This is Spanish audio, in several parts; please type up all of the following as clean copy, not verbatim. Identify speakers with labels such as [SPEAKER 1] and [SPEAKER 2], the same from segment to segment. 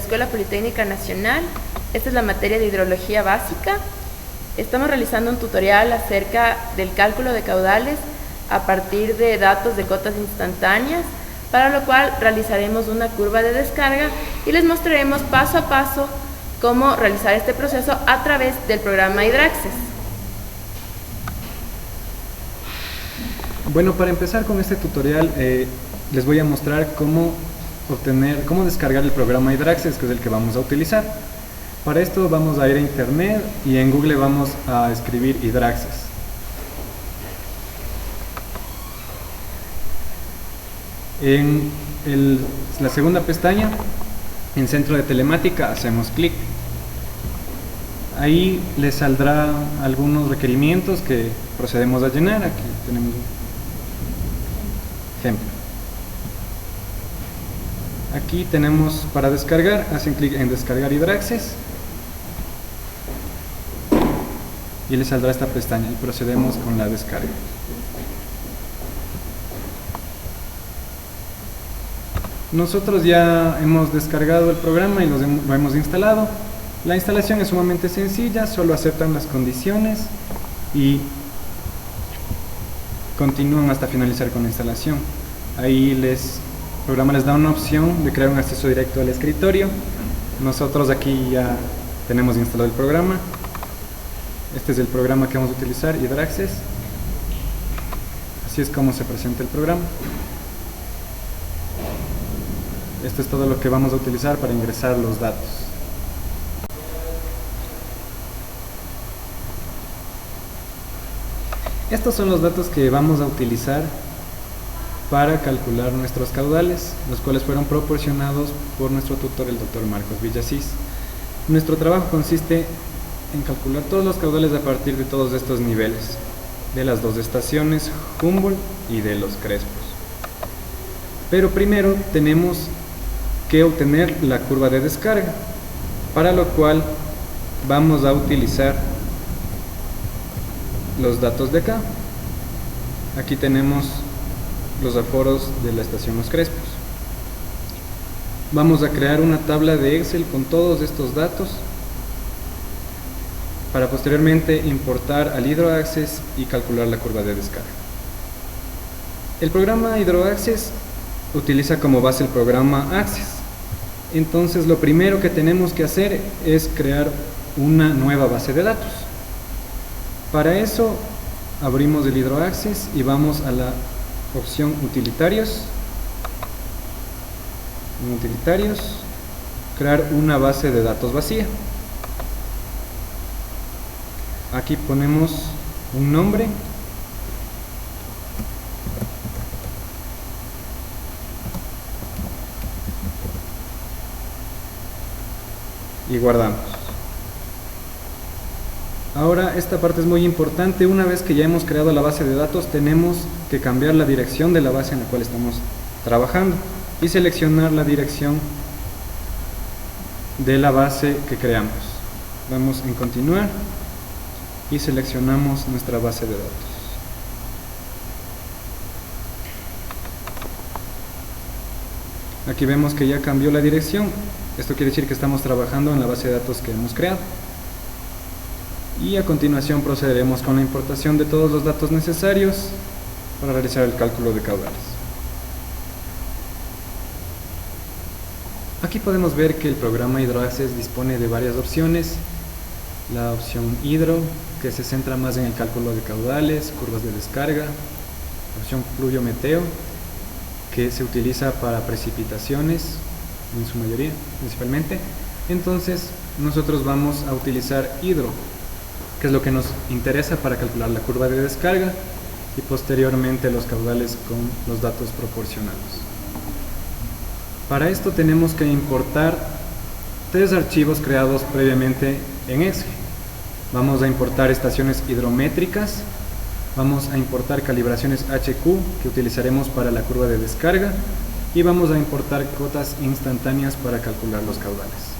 [SPEAKER 1] Escuela Politécnica Nacional. Esta es la materia de hidrología básica. Estamos realizando un tutorial acerca del cálculo de caudales a partir de datos de cotas instantáneas, para lo cual realizaremos una curva de descarga y les mostraremos paso a paso cómo realizar este proceso a través del programa Hydro-Access.
[SPEAKER 2] Bueno, para empezar con este tutorial les voy a mostrar cómo descargar el programa Hydro-Access, que es el que vamos a utilizar. Para esto vamos a ir a internet y en Google vamos a escribir Hydro-Access. En la segunda pestaña, en centro de telemática, hacemos clic. Ahí les saldrá algunos requerimientos que procedemos a llenar. Aquí tenemos un ejemplo. Aquí tenemos para descargar, hacen clic en descargar Hydro-Access y les saldrá esta pestaña y procedemos con la descarga. Nosotros ya hemos descargado el programa y lo hemos instalado. La instalación es sumamente sencilla, solo aceptan las condiciones y continúan hasta finalizar con la instalación. Ahí el programa les da una opción de crear un acceso directo al escritorio. Nosotros aquí ya tenemos instalado el programa. Este es el programa que vamos a utilizar, Hydro-Access. Así es como se presenta el programa. Esto es todo lo que vamos a utilizar para ingresar los datos. Estos son los datos que vamos a utilizar para calcular nuestros caudales, los cuales fueron proporcionados por nuestro tutor, el Dr. Marcos Villasís. Nuestro trabajo consiste en calcular todos los caudales a partir de todos estos niveles, de las dos estaciones Humboldt y de los Crespos. Pero primero tenemos que obtener la curva de descarga, para lo cual vamos a utilizar los datos de acá. Aquí tenemos los aforos de la estación Los Crespos. Vamos a crear una tabla de Excel con todos estos datos para posteriormente importar al Hydro-Access y calcular la curva de descarga. El programa Hydro-Access utiliza como base el programa Access. Entonces lo primero que tenemos que hacer es crear una nueva base de datos. Para eso abrimos el Hydro-Access y vamos a la opción utilitarios. En utilitarios, crear una base de datos vacía. Aquí ponemos un nombre. Y guardamos. Ahora esta parte es muy importante. Una vez que ya hemos creado la base de datos, tenemos que cambiar la dirección de la base en la cual estamos trabajando y seleccionar la dirección de la base que creamos. Vamos en continuar y seleccionamos nuestra base de datos. Aquí vemos que ya cambió la dirección. Esto quiere decir que estamos trabajando en la base de datos que hemos creado. Y a continuación procederemos con la importación de todos los datos necesarios para realizar el cálculo de caudales. Aquí podemos ver que el programa Hydro-Access dispone de varias opciones. La opción Hidro, que se centra más en el cálculo de caudales, curvas de descarga. La opción Pluviometeo, que se utiliza para precipitaciones, en su mayoría, principalmente. Entonces nosotros vamos a utilizar Hidro, que es lo que nos interesa para calcular la curva de descarga y posteriormente los caudales con los datos proporcionados. Para esto tenemos que importar 3 archivos creados previamente en Excel. Vamos a importar estaciones hidrométricas, vamos a importar calibraciones HQ que utilizaremos para la curva de descarga y vamos a importar cotas instantáneas para calcular los caudales.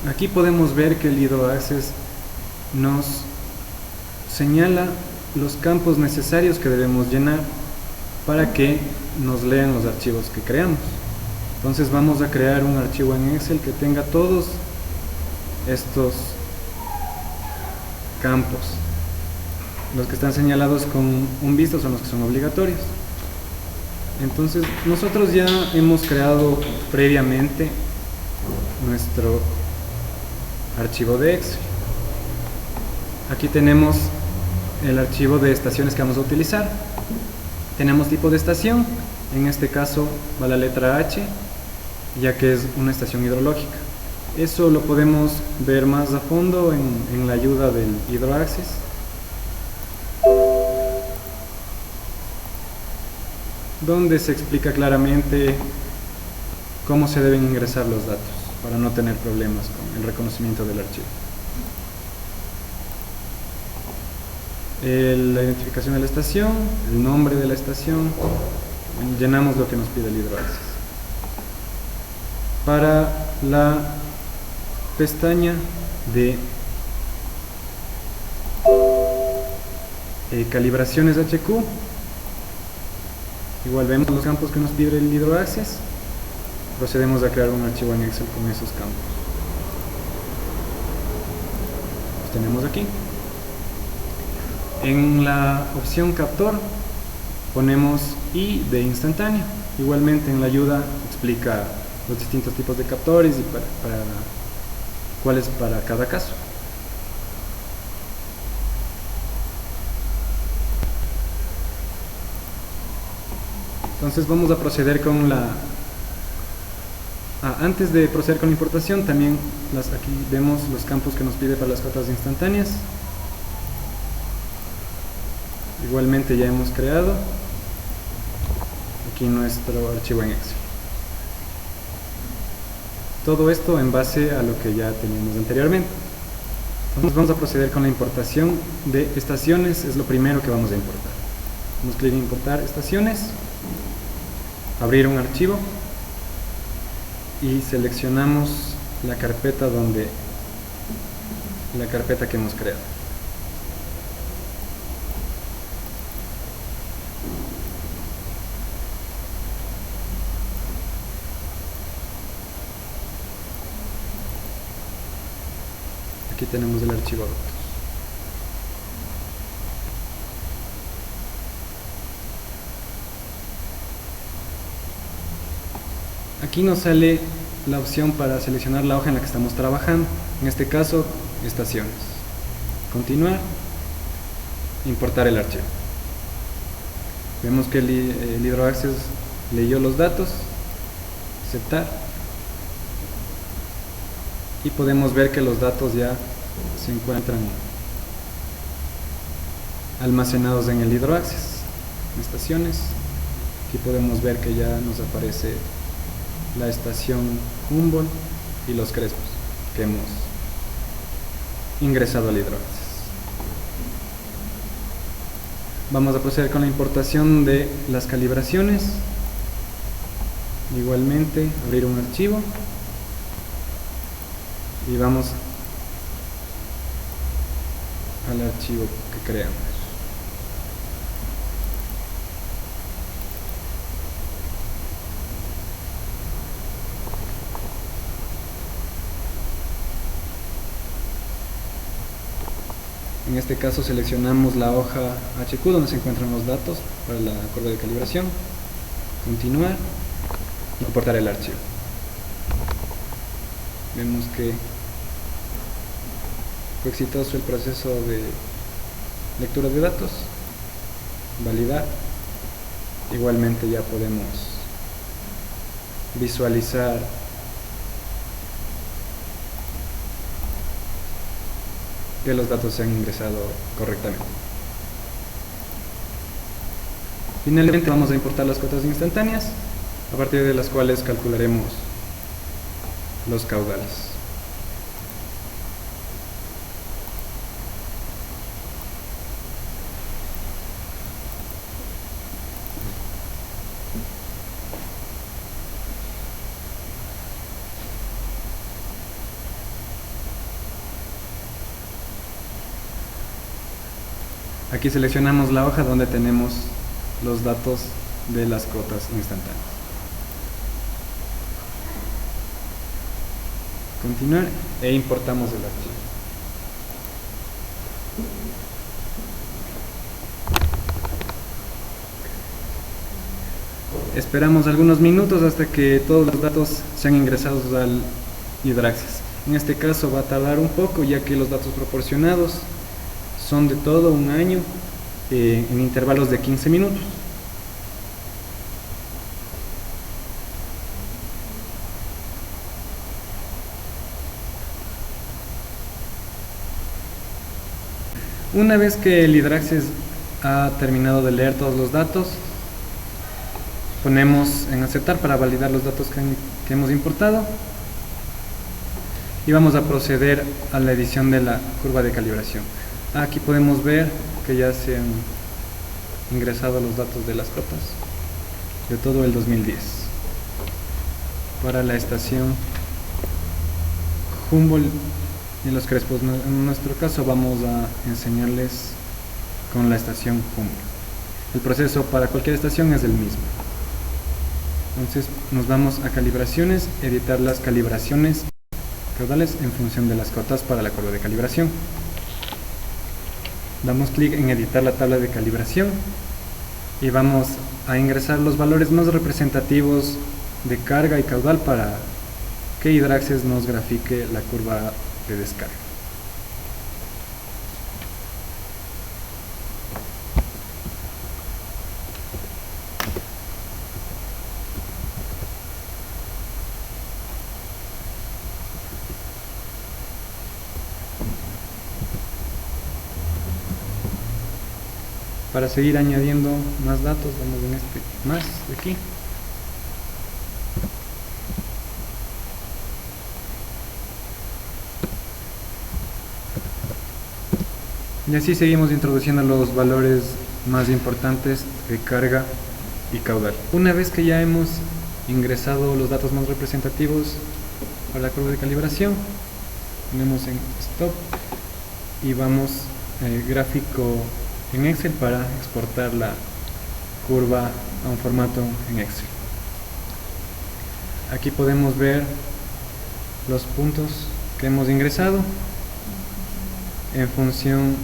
[SPEAKER 2] Aquí podemos ver que el Hydro-Access nos señala los campos necesarios que debemos llenar para que nos lean los archivos que creamos. Entonces vamos a crear un archivo en Excel que tenga todos estos campos. Los que están señalados con un visto son los que son obligatorios. Entonces nosotros ya hemos creado previamente nuestro archivo de Excel. Aquí tenemos el archivo de estaciones que vamos a utilizar. Tenemos tipo de estación, en este caso va la letra H, ya que es una estación hidrológica. Eso lo podemos ver más a fondo en la ayuda del HydroAccess. Donde se explica claramente cómo se deben ingresar los datos para no tener problemas con el reconocimiento del archivo. La identificación de la estación, el nombre de la estación, llenamos lo que nos pide el HydroAccess. Para la pestaña de calibraciones HQ, igual vemos los campos que nos pide el HydroAccess. Procedemos a crear un archivo en Excel con esos campos. Los tenemos aquí. En la opción captor ponemos I de instantáneo. Igualmente en la ayuda explica los distintos tipos de captores y cuáles para cada caso. Entonces vamos a proceder con la... antes de proceder con la importación, también aquí vemos los campos que nos pide para las cotas instantáneas. Igualmente ya hemos creado aquí nuestro archivo en Excel. Todo esto en base a lo que ya teníamos anteriormente. Entonces vamos a proceder con la importación de estaciones, es lo primero que vamos a importar. Damos clic en importar estaciones, abrir un archivo y seleccionamos la carpeta que hemos creado. Aquí tenemos el archivo datos. Aquí nos sale la opción para seleccionar la hoja en la que estamos trabajando, en este caso estaciones. Continuar, importar el archivo. Vemos que el HydroAccess leyó los datos, aceptar, y podemos ver que los datos ya se encuentran almacenados en el HydroAccess, en estaciones. Aquí podemos ver que ya nos aparece la estación Humboldt y los crespos que hemos ingresado al HydroAccess. Vamos a proceder con la importación de las calibraciones. Igualmente abrir un archivo y vamos al archivo que creamos. En este caso seleccionamos la hoja HQ donde se encuentran los datos para la curva de calibración. Continuar, importar el archivo. Vemos que fue exitoso el proceso de lectura de datos. Validar. Igualmente ya podemos visualizar que los datos se han ingresado correctamente. Finalmente vamos a importar las cotas instantáneas, a partir de las cuales calcularemos los caudales. Aquí seleccionamos la hoja donde tenemos los datos de las cotas instantáneas. continuar e importamos el archivo. Esperamos algunos minutos hasta que todos los datos sean ingresados al Hydraxis. En este caso va a tardar un poco, ya que los datos proporcionados son de todo un año en intervalos de 15 minutos. Una vez que el Hydraxis ha terminado de leer todos los datos, ponemos en aceptar para validar los datos que hemos importado y vamos a proceder a la edición de la curva de calibración. Aquí podemos ver que ya se han ingresado los datos de las cotas de todo el 2010. Para la estación Humboldt y Los Crespos, en nuestro caso vamos a enseñarles con la estación Humboldt. El proceso para cualquier estación es el mismo. Entonces nos vamos a calibraciones, editar las calibraciones caudales en función de las cotas para la curva de calibración. Damos clic en editar la tabla de calibración y vamos a ingresar los valores más representativos de carga y caudal para que Hydraxis nos grafique la curva de descarga. Para seguir añadiendo más datos, vamos en este más de aquí. Y así seguimos introduciendo los valores más importantes de carga y caudal. Una vez que ya hemos ingresado los datos más representativos para la curva de calibración, ponemos en stop y vamos gráfico en Excel para exportar la curva a un formato en Excel. Aquí podemos ver los puntos que hemos ingresado. En función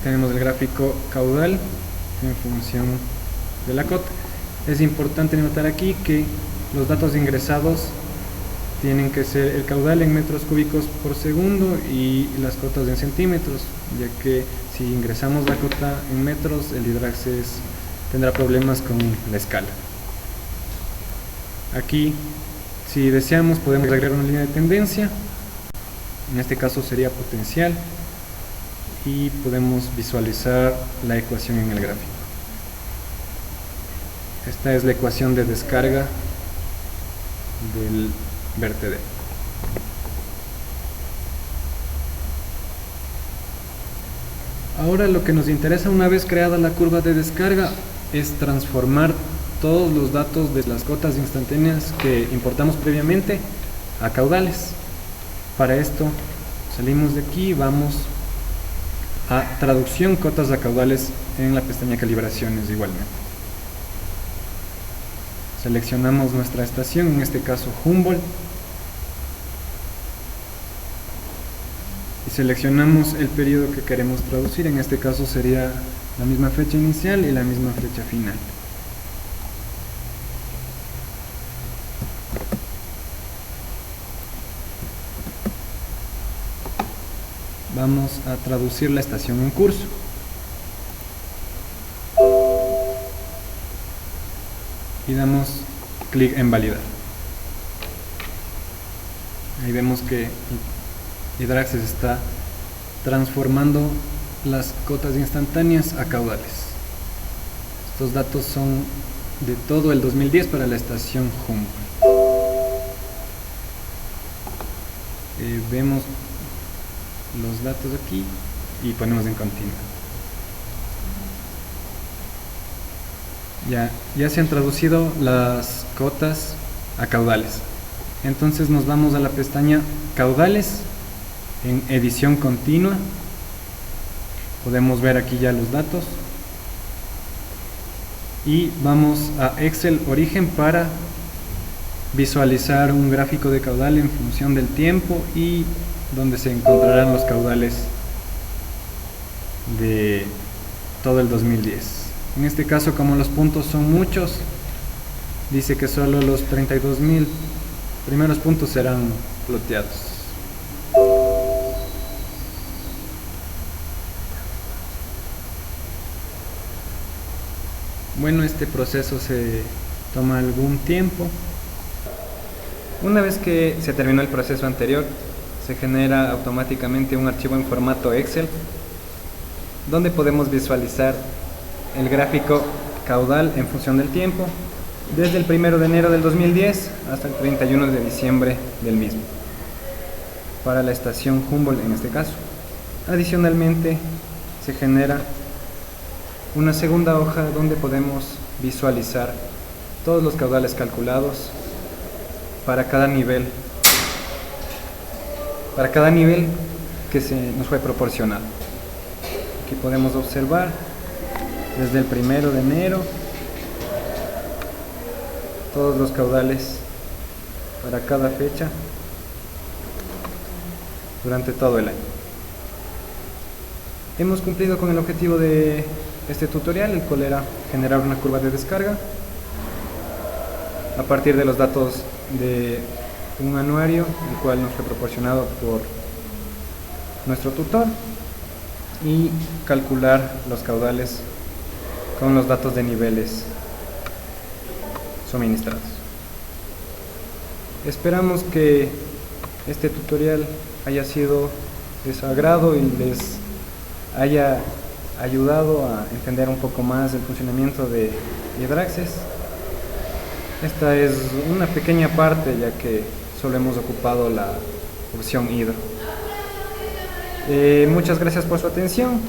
[SPEAKER 2] tenemos el gráfico caudal en función de la cota. Es importante notar aquí que los datos ingresados tienen que ser el caudal en metros cúbicos por segundo y las cotas en centímetros, ya que si ingresamos la cota en metros, el Hydraxis tendrá problemas con la escala. Aquí, si deseamos, podemos agregar una línea de tendencia, en este caso sería potencial, y podemos visualizar la ecuación en el gráfico. Esta es la ecuación de descarga del vertedero. Ahora lo que nos interesa una vez creada la curva de descarga es transformar todos los datos de las cotas instantáneas que importamos previamente a caudales. Para esto salimos de aquí y vamos a traducción cotas a caudales en la pestaña calibraciones igualmente. Seleccionamos nuestra estación, en este caso Humboldt, y seleccionamos el periodo que queremos traducir, en este caso sería la misma fecha inicial y la misma fecha final. Vamos a traducir la estación en curso. Y damos clic en validar. Ahí vemos que Hydraxis está transformando las cotas instantáneas a caudales. Estos datos son de todo el 2010 para la estación Humboldt. Vemos los datos aquí y ponemos en continuo. Ya se han traducido las cotas a caudales. Entonces nos vamos a la pestaña caudales en edición continua. Podemos ver aquí ya los datos. Y vamos a Excel origen para visualizar un gráfico de caudal en función del tiempo y donde se encontrarán los caudales de todo el 2010. En este caso, como los puntos son muchos, dice que solo los 32.000 primeros puntos serán ploteados. Bueno, este proceso se toma algún tiempo. Una vez que se terminó el proceso anterior, se genera automáticamente un archivo en formato Excel donde podemos visualizar el gráfico caudal en función del tiempo desde el 1 de enero del 2010 hasta el 31 de diciembre del mismo, para la estación Humboldt en este caso. Adicionalmente, se genera una segunda hoja donde podemos visualizar todos los caudales calculados para cada nivel que nos fue proporcionado. Aquí podemos observar desde el 1 de enero todos los caudales para cada fecha durante todo el año. Hemos cumplido con el objetivo de este tutorial, el cual era generar una curva de descarga a partir de los datos de un anuario, el cual nos fue proporcionado por nuestro tutor, y calcular los caudales con los datos de niveles suministrados. Esperamos que este tutorial haya sido de su agrado y les haya ayudado a entender un poco más el funcionamiento de Hidroaccess. Esta es una pequeña parte, ya que solo hemos ocupado la opción Hidro. Muchas gracias por su atención.